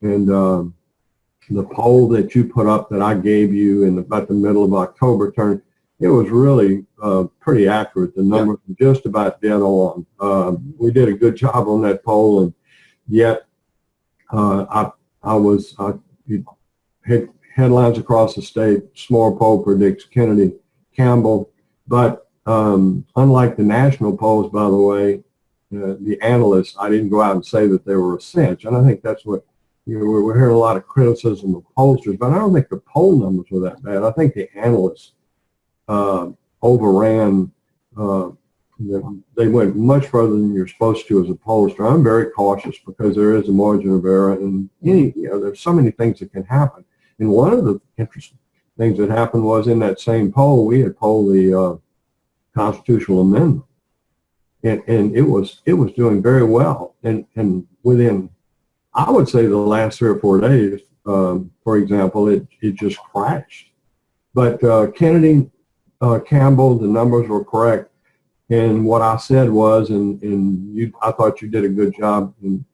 And the poll that you put up that I gave you in about the middle of October it was really pretty accurate. The numbers were just about dead on. We did a good job on that poll, and yet headlines across the state. Small poll predicts Kennedy, Campbell, but unlike the national polls, by the way, the analysts, I didn't go out and say that they were a cinch, and I think that's what we're hearing a lot of criticism of pollsters, but I don't think the poll numbers were that bad. I think the analysts overran. They went much further than you're supposed to as a pollster. I'm very cautious because there is a margin of error, and there's so many things that can happen. And one of the interesting things that happened was in that same poll, we had polled the constitutional amendment, and it was doing very well. And within, I would say, the last 3 or 4 days, for example, it just crashed. But Kennedy, Campbell, the numbers were correct. And what I said was, and I thought you did a good job in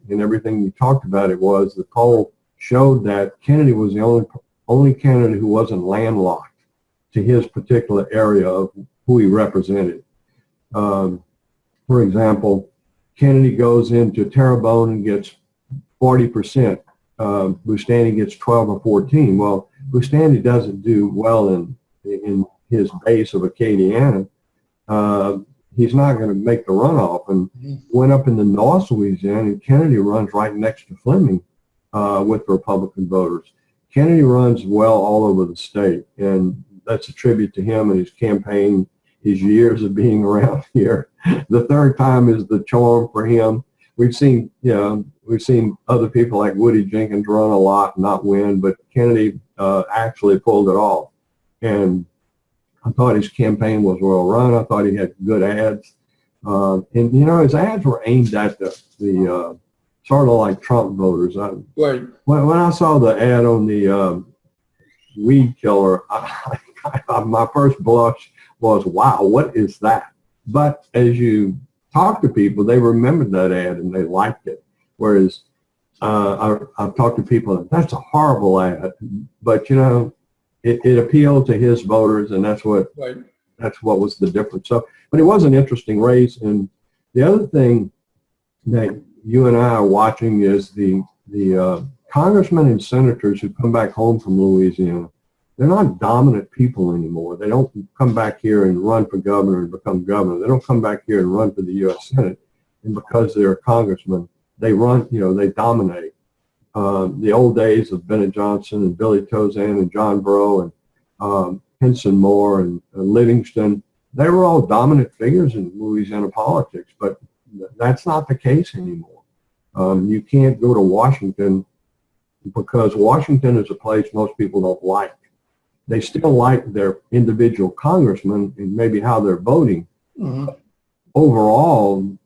everything you talked about. It was the poll showed that Kennedy was the only candidate who wasn't landlocked to his particular area of who he represented. For example, Kennedy goes into Terrebonne and gets 40%. Boustany gets 12 or 14. Well, Boustany doesn't do well in his base of Acadiana. He's not going to make the runoff, and went up in the North Louisiana, and Kennedy runs right next to Fleming with Republican voters. Kennedy runs well all over the state, and that's a tribute to him and his campaign, his years of being around here. The third time is the charm for him. We've seen other people like Woody Jenkins run a lot and not win, but Kennedy actually pulled it off. And I thought his campaign was well run. I thought he had good ads. And, his ads were aimed at the sort of like Trump voters. Right. When I saw the ad on the weed killer, my first blush was, wow, what is that? But as you talk to people, they remembered that ad and they liked it. Whereas I've talked to people, that's a horrible ad. But, it appealed to his voters, and that's what was the difference. So, but it was an interesting race. And the other thing that you and I are watching is the congressmen and senators who come back home from Louisiana. They're not dominant people anymore. They don't come back here and run for governor and become governor. They don't come back here and run for the U.S. Senate. And because they're a congressman, they run, they dominate. The old days of Bennett Johnson and Billy Tozan and John Breaux and Henson Moore and Livingston, they were all dominant figures in Louisiana politics, but that's not the case anymore. You can't go to Washington because Washington is a place most people don't like. They still like their individual congressmen and maybe how they're voting. Mm-hmm. Overall,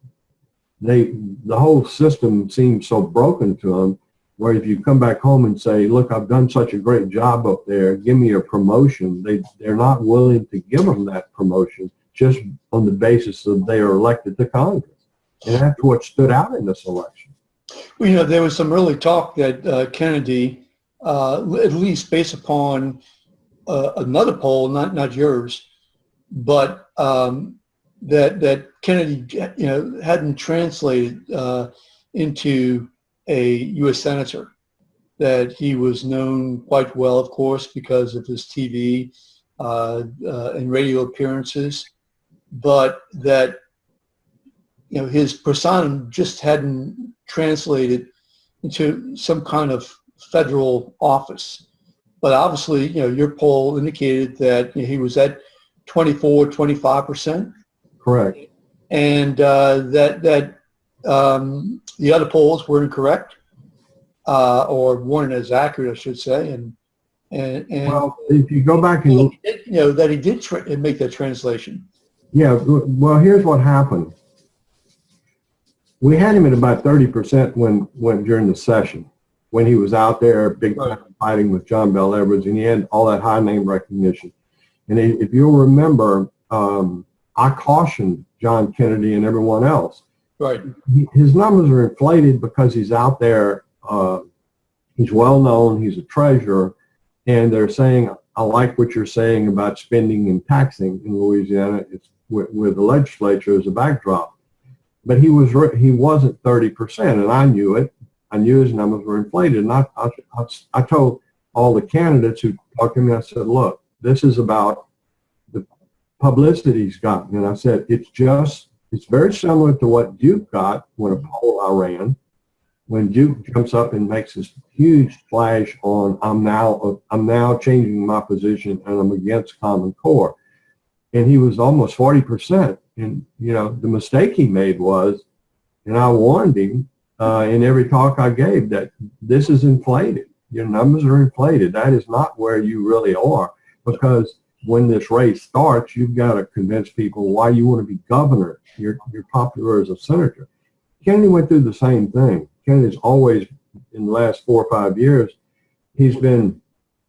the whole system seems so broken to them, where if you come back home and say, look, I've done such a great job up there, give me a promotion, they're not willing to give them that promotion just on the basis that they are elected to Congress. And that's what stood out in this election. Well, there was some early talk that Kennedy, at least based upon another poll, not yours, but that Kennedy, hadn't translated into a U.S. senator, that he was known quite well, of course, because of his TV and radio appearances, but that his persona just hadn't translated into some kind of federal office. But obviously, your poll indicated that he was at 25%. Correct. And that the other polls were incorrect, or weren't as accurate, I should say. And well, if you go back and that he did make that translation. Yeah. Well, here's what happened. We had him at about 30% when during the session, when he was out there big time fighting with John Bel Edwards, and he had all that high name recognition. And if you'll remember, I cautioned John Kennedy and everyone else. Right. His numbers are inflated because he's out there he's well known, he's a treasurer, and they're saying, I like what you're saying about spending and taxing in Louisiana. It's with the legislature as a backdrop. But he wasn't 30%, and I knew it. I knew his numbers were inflated. And I told all the candidates who talked to me, I said, look, this is about the publicity he's gotten. And I said, it's very similar to what Duke got when a poll I ran, when Duke jumps up and makes this huge splash on, I'm now changing my position and I'm against Common Core. And he was almost 40%. And, the mistake he made was, and I warned him in every talk I gave, that this is inflated. Your numbers are inflated. That is not where you really are, because when this race starts, you've got to convince people why you want to be governor. You're popular as a senator. Kennedy went through the same thing. Kennedy's always, in the last 4 or 5 years, he's been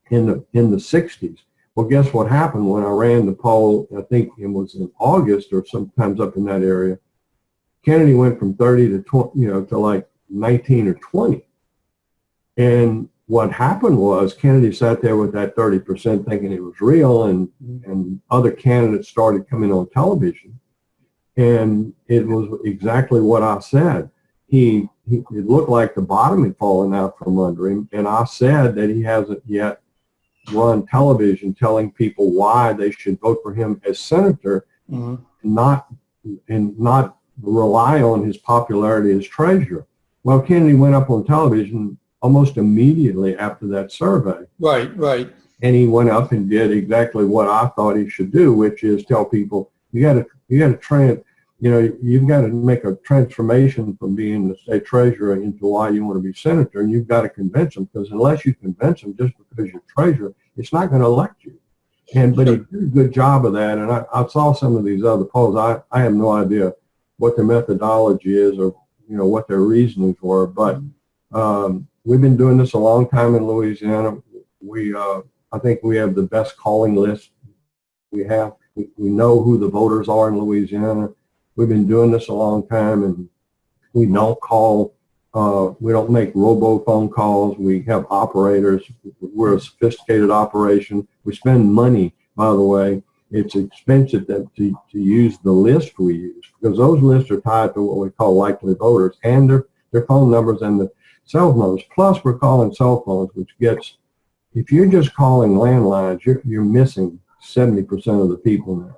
in the 60s. Well, guess what happened when I ran the poll? I think it was in August or sometimes up in that area. Kennedy went from 30 to 20, to like 19 or 20. And what happened was Kennedy sat there with that 30% thinking it was real, and other candidates started coming on television. And it was exactly what I said. It looked like the bottom had fallen out from under him. And I said that he hasn't yet run television telling people why they should vote for him as senator, not rely on his popularity as treasurer. Well, Kennedy went up on television almost immediately after that survey. Right. And he went up and did exactly what I thought he should do, which is tell people you've got to make a transformation from being the state treasurer into why you want to be senator, and you've got to convince them, because unless you convince them just because you're treasurer, it's not going to elect you. But he did a good job of that, and I saw some of these other polls. I have no idea what their methodology is or what their reasonings were, but we've been doing this a long time in Louisiana. I think we have the best calling list we have. We know who the voters are in Louisiana. We've been doing this a long time, and we don't we don't make robo-phone calls. We have operators. We're a sophisticated operation. We spend money, by the way. It's expensive to use the list we use, because those lists are tied to what we call likely voters and their phone numbers and the cell numbers. Plus, we're calling cell phones, which gets, if you're just calling landlines, you're missing 70% of the people now.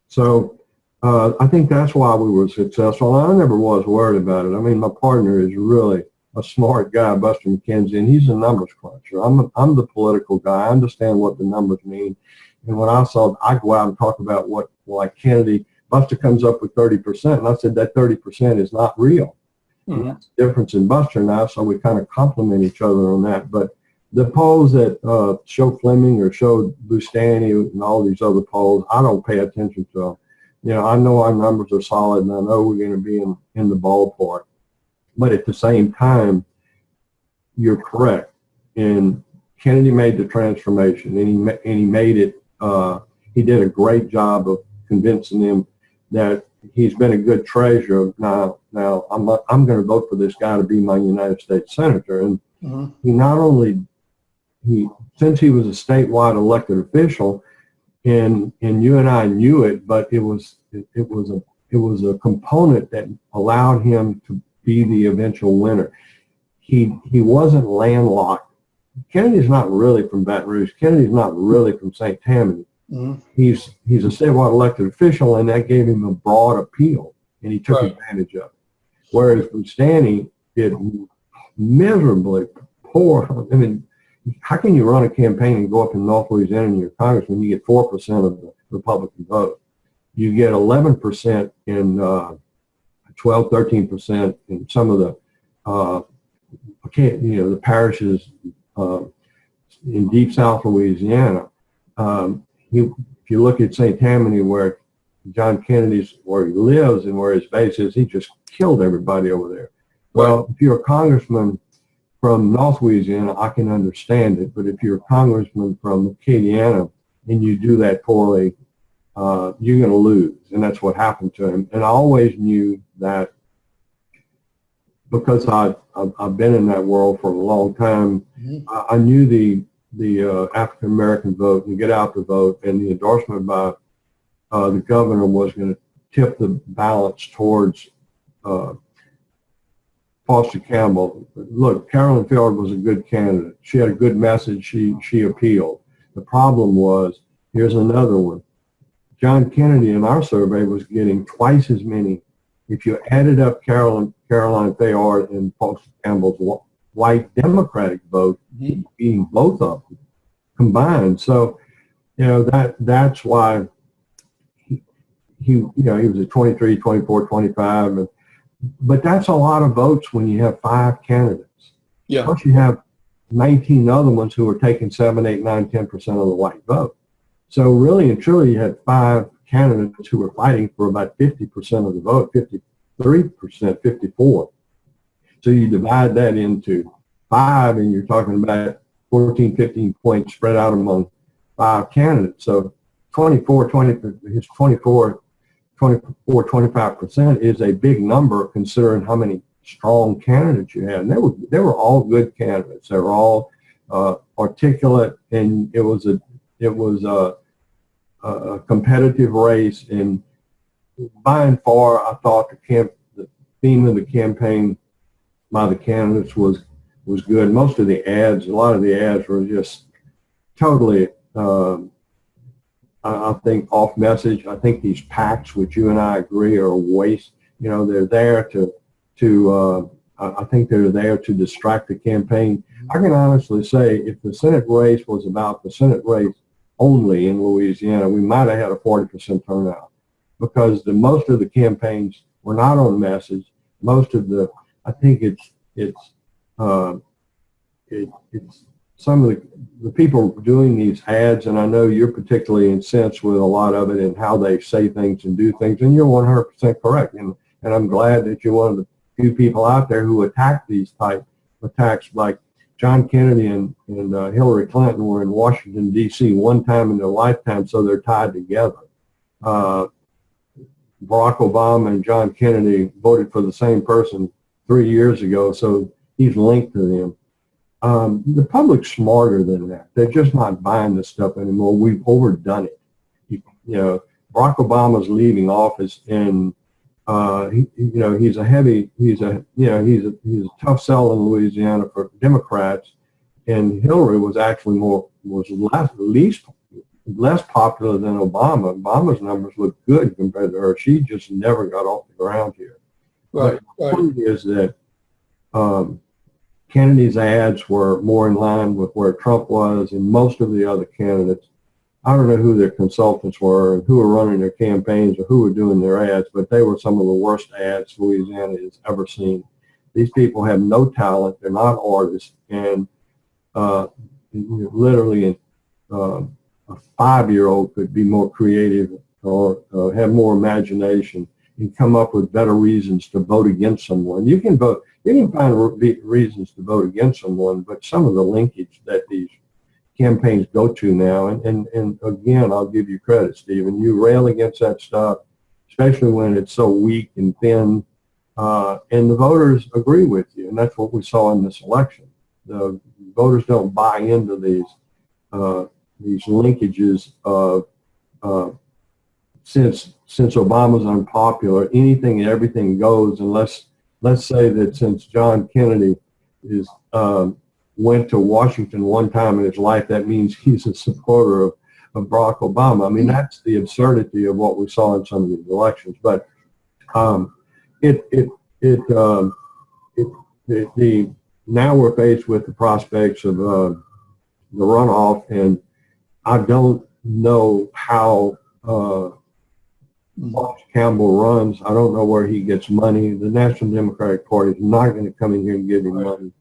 So I think that's why we were successful. I never was worried about it. I mean, my partner is really a smart guy, Buster McKenzie, and he's a numbers cruncher. I'm the political guy. I understand what the numbers mean. And when I go out and talk about what, like Kennedy, Buster comes up with 30%, and I said that 30% is not real. Mm-hmm. That's the difference in Buster now, so we kind of complement each other on that. But the polls that show Fleming or show Bustani and all these other polls, I don't pay attention to them. I know our numbers are solid, and I know we're going to be in the ballpark. But at the same time, you're correct. And Kennedy made the transformation, and he made it. He did a great job of convincing them that he's been a good treasurer. Now I'm going to vote for this guy to be my United States senator. And he not only since he was a statewide elected official, and you and I knew it, but it was a component that allowed him to be the eventual winner. He wasn't landlocked. Kennedy's not really from Baton Rouge. Kennedy's not really from St. Tammany. Mm-hmm. He's a statewide elected official, and that gave him a broad appeal, and he took advantage of it. Whereas Bustani did miserably poor. I mean, how can you run a campaign and go up in North Louisiana and you're congressman, you get 4% of the Republican vote? You get 11% in 12, 13% in some of the the parishes in deep South Louisiana. If you look at St. Tammany, where John Kennedy's, where he lives and where his base is, he just killed everybody over there. Well, if you're a congressman from North Louisiana, I can understand it. But if you're a congressman from Acadiana and you do that poorly, you're going to lose. And that's what happened to him. And I always knew that because I've been in that world for a long time. I knew the African American vote, and get out the vote, and the endorsement by the governor was going to tip the balance towards Foster Campbell. Look, Carolyn Fillard was a good candidate. She had a good message. She appealed. The problem was, here's another one. John Kennedy in our survey was getting twice as many. If you added up Caroline Fillard and Foster Campbell's white Democratic vote, being both of them combined. So, that's why he was at 23, 24, 25. But that's a lot of votes when you have 5 candidates. Yeah. Plus you have 19 other ones who are taking 7, 8, 9, 10% of the white vote. So really and truly you had 5 candidates who were fighting for about 50% of the vote, 53%, 54. So you divide that into 5 and you're talking about 14, 15 points spread out among 5 candidates. So 25% is a big number considering how many strong candidates you had. And they were all good candidates. They were all articulate, and it was a competitive race. And by and far, I thought the theme of the campaign by the candidates was good. Most of the ads, a lot of the ads were just totally, I think, off message. I think these PACs, which you and I agree are a waste, they're there I think they're there to distract the campaign. I can honestly say if the Senate race was about the Senate race only in Louisiana, we might have had a 40% turnout, because most of the campaigns were not on message. I think it's some of the people doing these ads, and I know you're particularly incensed with a lot of it and how they say things and do things, and you're 100% correct. And I'm glad that you're one of the few people out there who attack these type attacks. Like John Kennedy and Hillary Clinton were in Washington, D.C. one time in their lifetime, so they're tied together. Barack Obama and John Kennedy voted for the same person 3 years ago, so he's linked to them. The public's smarter than that. They're just not buying this stuff anymore. We've overdone it. Barack Obama's leaving office, and he's a tough sell in Louisiana for Democrats, and Hillary was actually less popular than Obama. Obama's numbers look good compared to her. She just never got off the ground here. Right. The point is that Kennedy's ads were more in line with where Trump was, and most of the other candidates, I don't know who their consultants were and who were running their campaigns or who were doing their ads, but they were some of the worst ads Louisiana has ever seen. These people have no talent. They're not artists. And literally a 5-year-old could be more creative or have more imagination and come up with better reasons to vote against someone. You can find reasons to vote against someone, but some of the linkage that these campaigns go to now, and again, I'll give you credit, Stephen. You rail against that stuff, especially when it's so weak and thin, and the voters agree with you, and that's what we saw in this election. The voters don't buy into these linkages of since Obama's unpopular, anything and everything goes, and let's say that since John Kennedy went to Washington one time in his life, that means he's a supporter of Barack Obama. I mean, that's the absurdity of what we saw in some of these elections. But now we're faced with the prospects of the runoff, and I don't know how Campbell runs. I don't know where he gets money. The National Democratic Party is not going to come in here and give him money.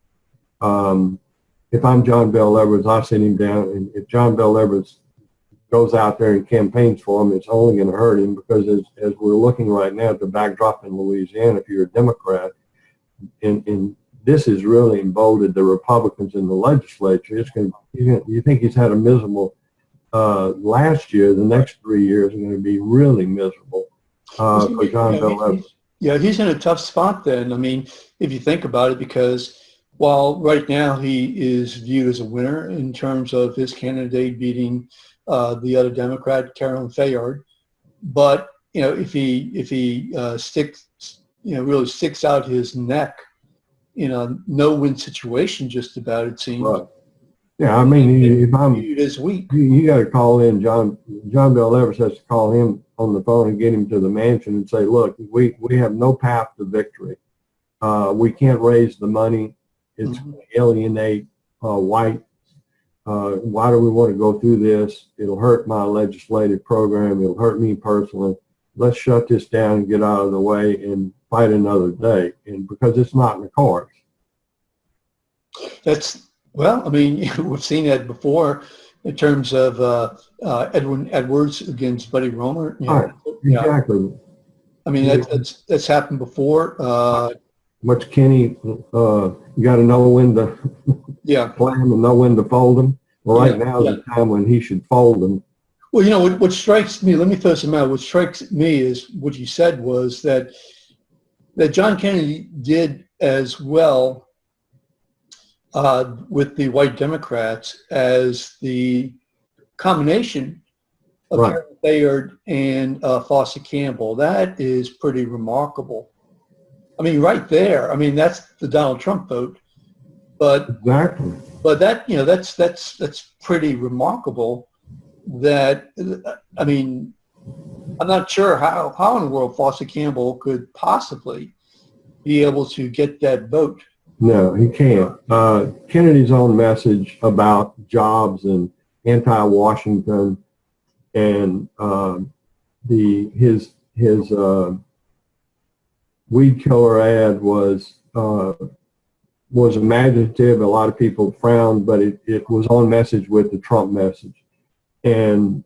If I'm John Bel Edwards, I sit him down, and if John Bel Edwards goes out there and campaigns for him, it's only going to hurt him, because as we're looking right now at the backdrop in Louisiana, if you're a Democrat, and this has really emboldened the Republicans in the legislature, you think he's had a miserable last year, the next 3 years are going to be really miserable for John Bel Edwards. Yeah, he's in a tough spot then. I mean, if you think about it, because while right now he is viewed as a winner in terms of his candidate beating the other Democrat, Carolyn Fayard, but if he sticks, really sticks out his neck in a no-win situation, just about it seems. Right. Yeah, I mean, if I'm viewed as weak, you got to call in John Bel Edwards has to call him on the phone and get him to the mansion and say, look, we have no path to victory. We can't raise the money. It's going to alienate whites. Why do we want to go through this? It'll hurt my legislative program. It'll hurt me personally. Let's shut this down and get out of the way and fight another day. And because it's not in the cards. Well, I mean, we've seen that before in terms of Edwards against Buddy Roemer. Right, exactly. I mean, that's happened before. Much Kenny, you got to know when to play him and know when to fold him. Well, right now is the time when he should fold him. Well, what strikes me, let me throw some out. What strikes me is what you said was that John Kennedy did as well with the white Democrats as the combination of Carolyn Fayard and Foster Campbell. That is pretty remarkable. I mean, right there. I mean, that's the Donald Trump vote, but exactly. But that that's pretty remarkable. That I mean, I'm not sure how in the world Foster Campbell could possibly be able to get that vote. No, he can't. Kennedy's own message about jobs and anti-Washington and his weed killer ad was imaginative. A lot of people frowned, but it was on message with the Trump message. And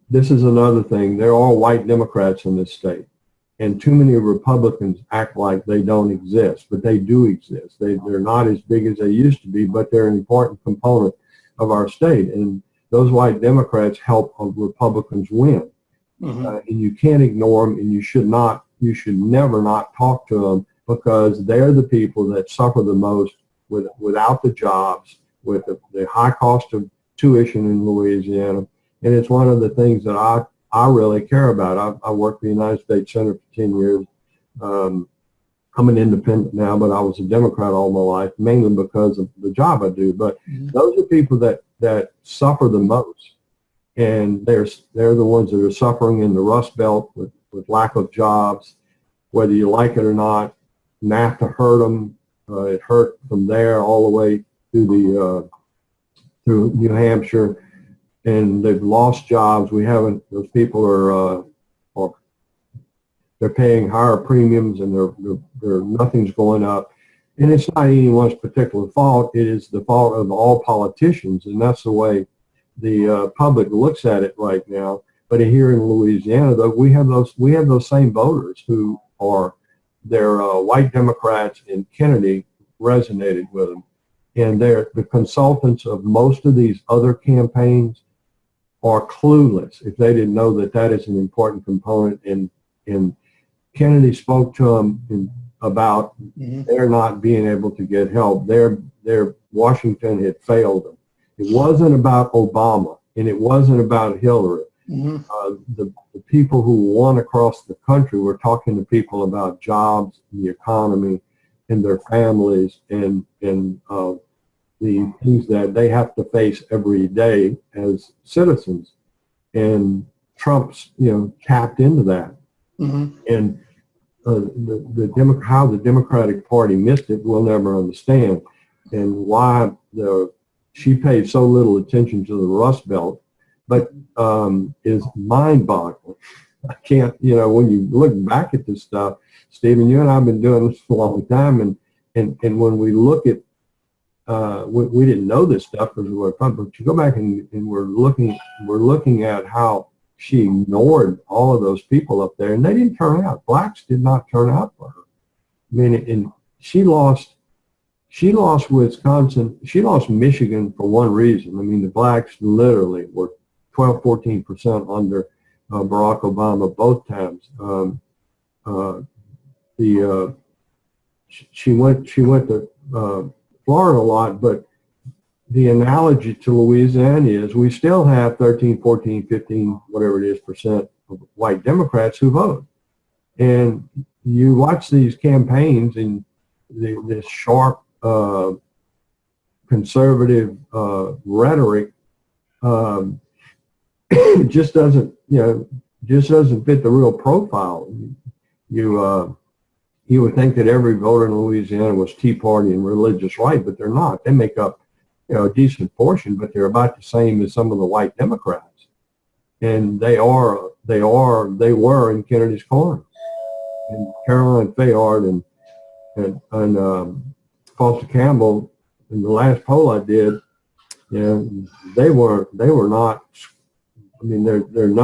this is another thing. There are white Democrats in this state. And too many Republicans act like they don't exist, but they do exist. They're not as big as they used to be, but they're an important component of our state. And those white Democrats help Republicans win. And you can't ignore them, and you should never not talk to them, because they're the people that suffer the most without the jobs, with the high cost of tuition in Louisiana. And it's one of the things that I really care about. I worked for the United States Senate for 10 years. I'm an independent now, but I was a Democrat all my life, mainly because of the job I do. But those are people that suffer the most. And they're the ones that are suffering in the Rust Belt with lack of jobs, whether you like it or not. NAFTA hurt them. It hurt from there all the way through New Hampshire. And they've lost jobs. Those people they're paying higher premiums, and nothing's going up. And it's not anyone's particular fault. It is the fault of all politicians, and that's the way the public looks at it right now. But here in Louisiana, though, we have those same voters who they're white Democrats, and Kennedy resonated with them. And they're the consultants of most of these other campaigns are clueless if they didn't know that is an important component. And Kennedy spoke to them about their not being able to get help. Their Washington had failed them. It wasn't about Obama, and it wasn't about Hillary. The people who won across the country were talking to people about jobs, the economy, and their families, and the things that they have to face every day as citizens. And Trump's, tapped into that. And how the Democratic Party missed it, we'll never understand. And why she paid so little attention to the Rust Belt, but is mind-boggling. I can't, when you look back at this stuff, Stephen, you and I have been doing this for a long time, and when we look at we didn't know this stuff because we were fun, but you go back and we're looking at how she ignored all of those people up there, and they didn't turn out. Blacks did not turn out for her. I mean, and she lost Wisconsin. She lost Michigan for one reason. I mean, the blacks literally were 12, 14% under Barack Obama both times. she went to Florida a lot, but the analogy to Louisiana is we still have 13, 14, 15, whatever it is, percent of white Democrats who vote. And you watch these campaigns and this sharp conservative rhetoric just doesn't, just doesn't fit the real profile. You would think that every voter in Louisiana was Tea Party and religious right, but they're not. They make up, a decent portion, but they're about the same as some of the white Democrats. And they were in Kennedy's corner. And Caroline Fayard and Foster Campbell, in the last poll I did, they were not. I mean, their numbers